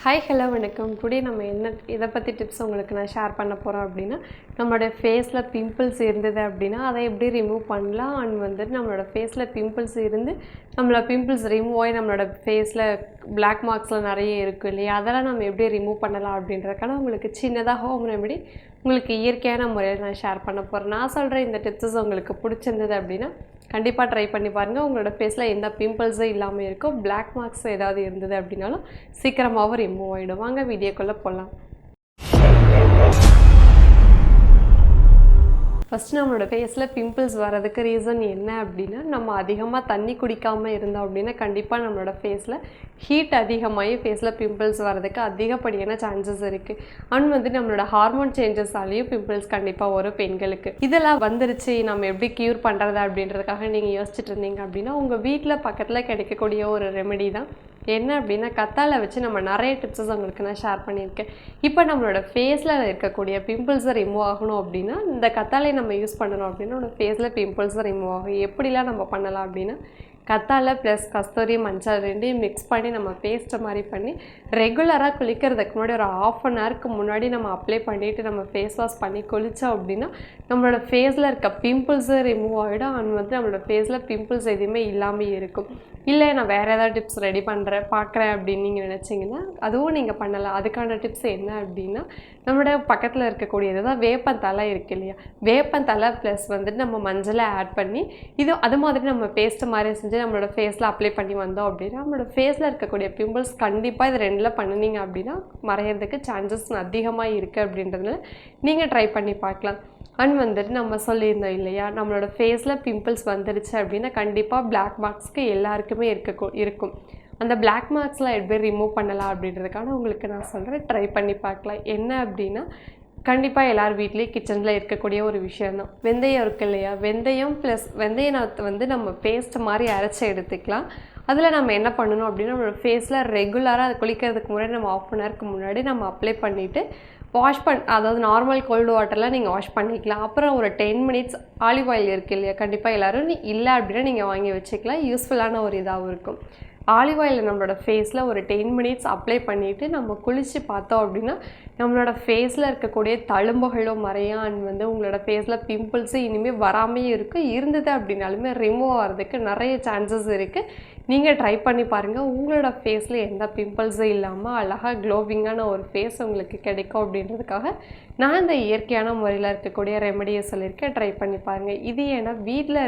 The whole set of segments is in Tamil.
ஹாய் ஹலோ வணக்கம். டுடே நம்ம இதை பற்றி டிப்ஸ் உங்களுக்கு நான் ஷேர் பண்ண போகிறோம் அப்படின்னா, நம்மளோட ஃபேஸில் பிம்பிள்ஸ் இருந்தது அப்படின்னா அதை எப்படி ரிமூவ் பண்ணலாம். அண்ட் வந்துட்டு நம்மளோட ஃபேஸில் பிம்பிள்ஸ் இருந்து நம்மளோட பிம்பிள்ஸ் ரிமூவ் ஆகி நம்மளோட ஃபேஸில் பிளாக் மார்க்ஸ்லாம் நிறைய இருக்குது இல்லையா, அதெல்லாம் நம்ம எப்படி ரிமூவ் பண்ணலாம் அப்படின்றதுக்கான உங்களுக்கு சின்னதாக ஹோம் ரெமெடி உங்களுக்கு இயற்கையான முறையில் நான் ஷேர் பண்ண போகிறேன். நான் சொல்கிற இந்த டிப்ஸஸ் உங்களுக்கு பிடிச்சிருந்தது அப்படின்னா கண்டிப்பாக ட்ரை பண்ணி பாருங்கள். உங்களோட ஃபேஸில் எந்த பிம்பிள்ஸும் இல்லாமல் இருக்கும். பிளாக் மார்க்ஸ் ஏதாவது இருந்தது அப்படின்னாலும் சீக்கிரமாகவும் ரிமூவ் ஆகிடும். வாங்க வீடியோக்குள்ளே போகலாம். ஃபஸ்ட்டு நம்மளோட ஃபேஸில் பிம்பிள்ஸ் வரதுக்கு ரீசன் என்ன அப்படின்னா, நம்ம அதிகமாக தண்ணி குடிக்காமல் இருந்தோம் அப்படின்னா கண்டிப்பாக நம்மளோட ஃபேஸில் ஹீட் அதிகமாகி ஃபேஸில் பிம்பிள்ஸ் வரதுக்கு அதிகப்படியான சான்சஸ் இருக்குது. அண்ட் வந்து நம்மளோட ஹார்மோன் சேஞ்சஸாலேயும் பிம்பிள்ஸ் கண்டிப்பாக வரும் பெண்களுக்கு. இதெல்லாம் வந்துருச்சு, நம்ம எப்படி க்யூர் பண்ணுறது அப்படின்றதுக்காக நீங்கள் யோசிச்சுட்டு இருந்தீங்க அப்படின்னா, உங்கள் வீட்டில் பக்கத்தில் கிடைக்கக்கூடிய ஒரு ரெமெடி தான் என்ன அப்படின்னா, கத்தாழை வச்சு நம்ம நிறைய டிப்ஸஸ் உங்களுக்கு நான் ஷேர் பண்ணியிருக்கேன். இப்போ நம்மளோட ஃபேஸில் இருக்கக்கூடிய பிம்பிள்ஸை ரிமூவ் ஆகணும் அப்படின்னா இந்த கத்தாழை நம்ம யூஸ் பண்ணணும் அப்படின்னா நம்ம ஃபேஸில் பிம்பிள்ஸை ரிமூவ் ஆகும். எப்படிலாம் நம்ம பண்ணலாம் அப்படின்னா, கத்தாழை ப்ளஸ் கஸ்தூரி மஞ்சள் ரெண்டையும் மிக்ஸ் பண்ணி நம்ம பேஸ்ட்டை மாதிரி பண்ணி ரெகுலராக குளிக்கிறதுக்கு முன்னாடி ஒரு ½ அன் ஹவருக்கு முன்னாடி நம்ம அப்ளை பண்ணிவிட்டு நம்ம ஃபேஸ் வாஷ் பண்ணி குளித்தோம் அப்படின்னா நம்மளோட ஃபேஸில் இருக்க பிம்பிள்ஸு ரிமூவ் ஆகிடும். அண்ட் வந்து நம்மளோட ஃபேஸில் பிம்பிள்ஸ் எதுவுமே இல்லாமல் இருக்கும். இல்லை நான் வேறு ஏதாவது டிப்ஸ் ரெடி பார்க்குறேன் அப்படின்னு நீங்கள் நினச்சிங்கன்னா அதுவும் நீங்கள் பண்ணலாம். அதுக்கான டிப்ஸ் என்ன அப்படின்னா, நம்மளோட பக்கத்தில் இருக்கக்கூடியது தான் வேப்பந்தலை இருக்குது இல்லையா, வேப்பந்தலை ப்ளஸ் வந்துட்டு நம்ம மஞ்சளை ஆட் பண்ணி அது மாதிரி நம்ம பேஸ்ட்டு மாதிரி செஞ்சு நம்மளோட ஃபேஸில் அப்ளை பண்ணி வந்தோம் அப்படின்னா நம்மளோட ஃபேஸில் இருக்கக்கூடிய பிம்பிள்ஸ் கண்டிப்பாக இது ரெண்டில் பண்ணினீங்க அப்படின்னா மறையிறதுக்கு சான்சஸ் அதிகமாக இருக்குது. அப்படின்றதுனால நீங்கள் ட்ரை பண்ணி பார்க்கலாம். அண்ட் வந்துட்டு நம்ம சொல்லியிருந்தோம் இல்லையா, நம்மளோட ஃபேஸில் பிம்பிள்ஸ் வந்துருச்சு அப்படின்னா கண்டிப்பாக பிளாக் மார்க்ஸ்க்கு எல்லாருக்குமே இருக்கும். அந்த பிளாக் மார்க்ஸ்லாம் எப்படி ரிமூவ் பண்ணலாம் அப்படின்றதுக்கான உங்களுக்கு நான் சொல்கிறேன், ட்ரை பண்ணி பார்க்கலாம். என்ன அப்படின்னா, கண்டிப்பாக எல்லோரும் வீட்லேயும் கிச்சனில் இருக்கக்கூடிய ஒரு விஷயந்தான் வெந்தயம் இருக்குது இல்லையா, வெந்தயம் ப்ளஸ் வெந்தயத்தை வந்து நம்ம பேஸ்ட் மாதிரி அரைச்சி எடுத்துக்கலாம். அதில் நம்ம என்ன பண்ணணும் அப்படின்னா, நம்மளோட ஃபேஸில் ரெகுலராக அது குளிக்கிறதுக்கு முன்னாடி நம்ம ½ அன் ஹவருக்கு முன்னாடி நம்ம அப்ளை பண்ணிவிட்டு அதாவது நார்மல் கோல்டு வாட்டரில் நீங்கள் வாஷ் பண்ணிக்கலாம். அப்புறம் ஒரு 10 மினிட்ஸ் ஆலிவ் ஆயில் இருக்குது இல்லையா, கண்டிப்பாக எல்லோரும் இல்லை அப்படின்னா நீங்கள் வாங்கி வச்சுக்கலாம். யூஸ்ஃபுல்லான ஒரு இதாகவும் இருக்கும். ஆலிவ் ஆயில் நம்மளோட ஃபேஸில் ஒரு 10 மினிட்ஸ் அப்ளை பண்ணிவிட்டு நம்ம குளித்து பார்த்தோம் அப்படின்னா நம்மளோட ஃபேஸில் இருக்கக்கூடிய தழும்புகளும் மறையும். அண்ட் வந்து உங்களோட ஃபேஸில் பிம்பிள்ஸு இனிமேல் வராமையும் இருக்குது. இருந்தது அப்படின்னாலுமே ரிமூவ் ஆகிறதுக்கு நிறைய சான்சஸ் இருக்குது. நீங்கள் ட்ரை பண்ணி பாருங்கள். உங்களோட ஃபேஸில் எந்த பிம்பிள்ஸும் இல்லாமல் அழகாக க்ளோவிங்கான ஒரு ஃபேஸ் உங்களுக்கு கிடைக்கும். அப்படின்றதுக்காக நான் இந்த இயற்கையான முறையில் இருக்கக்கூடிய ரெமெடியை சொல்லியிருக்கேன். ட்ரை பண்ணி பாருங்கள். இது ஏன்னா வீட்டில்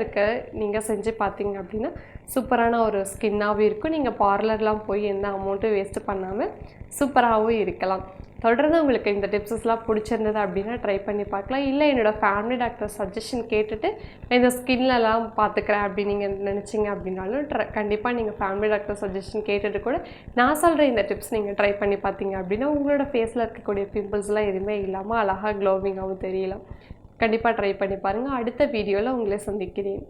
நீங்கள் செஞ்சு பார்த்தீங்க அப்படின்னா சூப்பரான ஒரு ஸ்கின்னாகவும் இருக்கும். நீங்கள் பார்லர்லாம் போய் எந்த அமௌண்ட்டும் வேஸ்ட்டு பண்ணாமல் சூப்பராகவும் இருக்கலாம். தொடர்ந்து உங்களுக்கு இந்த டிப்ஸஸ்லாம் பிடிச்சிருந்தது அப்படின்னா ட்ரை பண்ணி பார்க்கலாம். இல்லை என்னோடய ஃபேமிலி டாக்டர் சஜஷன் கேட்டுட்டு இந்த ஸ்கின்லலாம் பார்த்துக்கிறேன் அப்படின்னு நீங்கள் நினச்சிங்க அப்படின்னாலும் கண்டிப்பாக நீங்கள் ஃபேமிலி டாக்டர் சஜஷன் கேட்டுட்டு கூட நான் சொல்கிற இந்த டிப்ஸ் நீங்கள் ட்ரை பண்ணி பார்த்தீங்க அப்படின்னா உங்களோட ஃபேஸில் இருக்கக்கூடிய பிம்பிள்ஸ்லாம் எதுவுமே இல்லாமல் அழகாக க்ளோவிங்காகவும் தெரியலாம். கண்டிப்பாக ட்ரை பண்ணி பாருங்கள். அடுத்த வீடியோவில் உங்களை சந்திக்கிறேன்.